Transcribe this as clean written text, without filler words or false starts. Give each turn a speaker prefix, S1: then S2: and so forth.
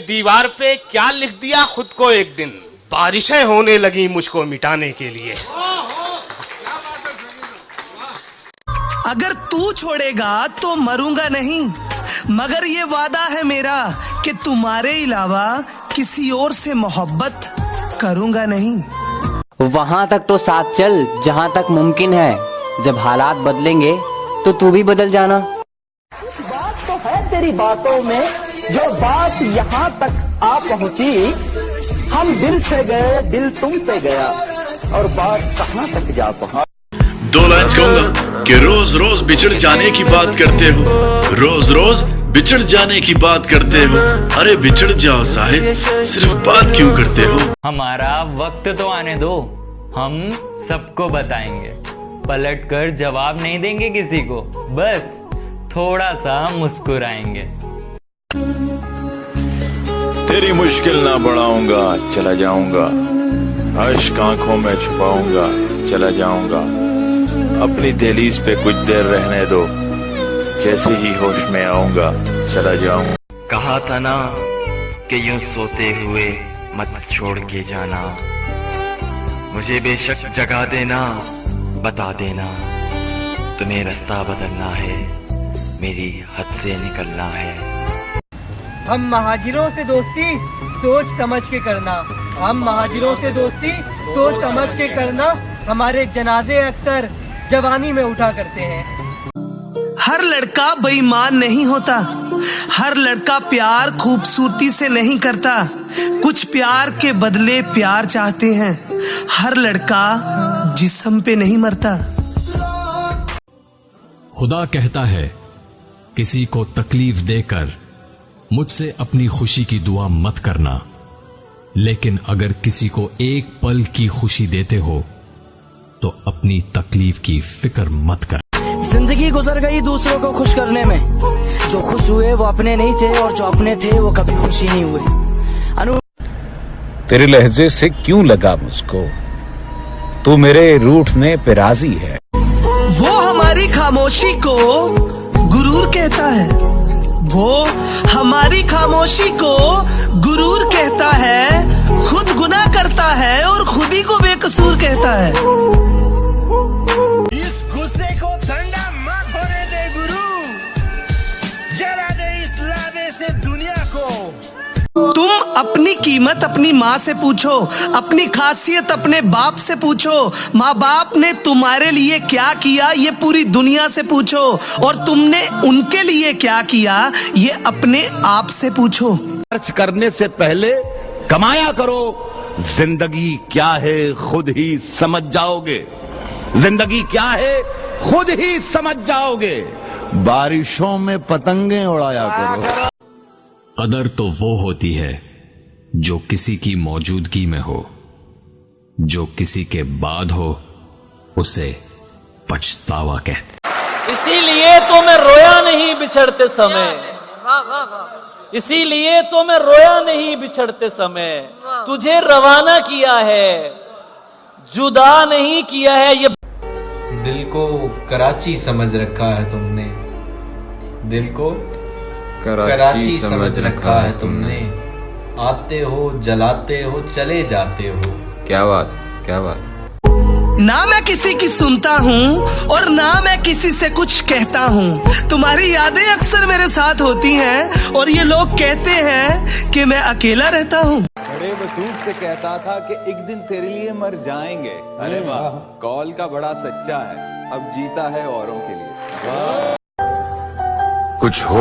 S1: दीवार पे क्या लिख दिया खुद को एक दिन, बारिशें होने लगी मुझको मिटाने के लिए।
S2: अगर तू छोड़ेगा तो मरूंगा नहीं, मगर ये वादा है मेरा कि तुम्हारे अलावा किसी और से मोहब्बत करूंगा नहीं।
S3: वहाँ तक तो साथ चल जहाँ तक मुमकिन है, जब हालात बदलेंगे तो तू भी बदल जाना।
S4: बात तो है तेरी बातों में, जो बात यहाँ तक आ पहुँची, हम दिल से गए दिल तुम पे गया, और बात कहाँ तक जा पहुँची।
S5: 2 लाइन कहूंगा कि रोज रोज बिछड़ जाने की बात करते हो, रोज रोज बिछड़ जाने की बात करते हो। अरे बिछड़ जाओ साहिब, सिर्फ बात क्यों करते हो।
S6: हमारा वक्त तो आने दो, हम सबको बताएंगे। पलट कर जवाब नहीं देंगे किसी को, बस थोड़ा सा मुस्कुराएंगे।
S7: तेरी मुश्किल ना बढ़ाऊंगा, चला जाऊंगा, अश्क आंखों में छुपाऊंगा, चला जाऊंगा। अपनी दहलीज पे कुछ देर रहने दो, जैसे ही होश में आऊंगा, चला जाऊंगा।
S8: कहा था ना कि यूं सोते हुए मत छोड़ के जाना, मुझे बेशक जगा देना, बता देना, तुम्हें रास्ता बदलना है, मेरी हद से निकलना है।
S9: हम महाजिरों से दोस्ती सोच समझ के करना, हम महाजिरों से दोस्ती सोच समझ के करना, हमारे जनाजे अक्सर जवानी में उठा करते हैं।
S2: हर लड़का बेईमान नहीं होता, हर लड़का प्यार खूबसूरती से नहीं करता, कुछ प्यार के बदले प्यार चाहते हैं, हर लड़का जिस्म पे नहीं मरता।
S10: खुदा कहता है किसी को तकलीफ देकर मुझसे अपनी खुशी की दुआ मत करना, लेकिन अगर किसी को एक पल की खुशी देते हो तो अपनी तकलीफ की फिक्र मत कर।
S4: जिंदगी गुजर गई दूसरों को खुश करने में, जो खुश हुए वो अपने नहीं थे, और जो अपने थे वो कभी खुशी नहीं हुए।
S11: तेरे लहजे से क्यों लगा मुझको, तू मेरे रूठने पे राजी है।
S2: वो हमारी खामोशी को गुरूर कहता है, वो हमारी खामोशी को गुरूर कहता है, खुद गुनाह करता है और खुद ही को बेकसूर कहता है।
S12: इस गुस्से को ठंडा मत होने दे गुरु, जला दे इस लावे से दुनिया को।
S2: तुम अपनी कीमत अपनी माँ से पूछो, अपनी खासियत अपने बाप से पूछो, माँ बाप ने तुम्हारे लिए क्या किया ये पूरी दुनिया से पूछो, और तुमने उनके लिए क्या किया ये अपने आप से पूछो।
S13: खर्च करने से पहले कमाया करो, जिंदगी क्या है खुद ही समझ जाओगे, जिंदगी क्या है खुद ही समझ जाओगे। बारिशों में पतंगे उड़ाया करो।
S10: कदर तो वो होती है जो किसी की मौजूदगी में हो, जो किसी के बाद हो उसे पछतावा कहते।
S14: इसीलिए तो मैं रोया नहीं बिछड़ते समय, इसीलिए तो मैं रोया नहीं बिछड़ते समय, तुझे रवाना किया है, जुदा नहीं किया है। ये
S15: दिल को कराची समझ रखा है तुमने, दिल को कराची समझ रखा है तुमने, आते हो जलाते हो चले जाते हो।
S16: क्या बात, क्या बात।
S2: ना मैं किसी की सुनता हूँ और ना मैं किसी से कुछ कहता हूँ, तुम्हारी यादें अक्सर मेरे साथ होती हैं और ये लोग कहते हैं कि मैं अकेला रहता हूँ।
S17: बड़े वसूख से कहता था कि एक दिन तेरे लिए मर जाएंगे। अरे वाह, कॉल का बड़ा सच्चा है, अब जीता है औरों के लिए।
S5: कुछ हो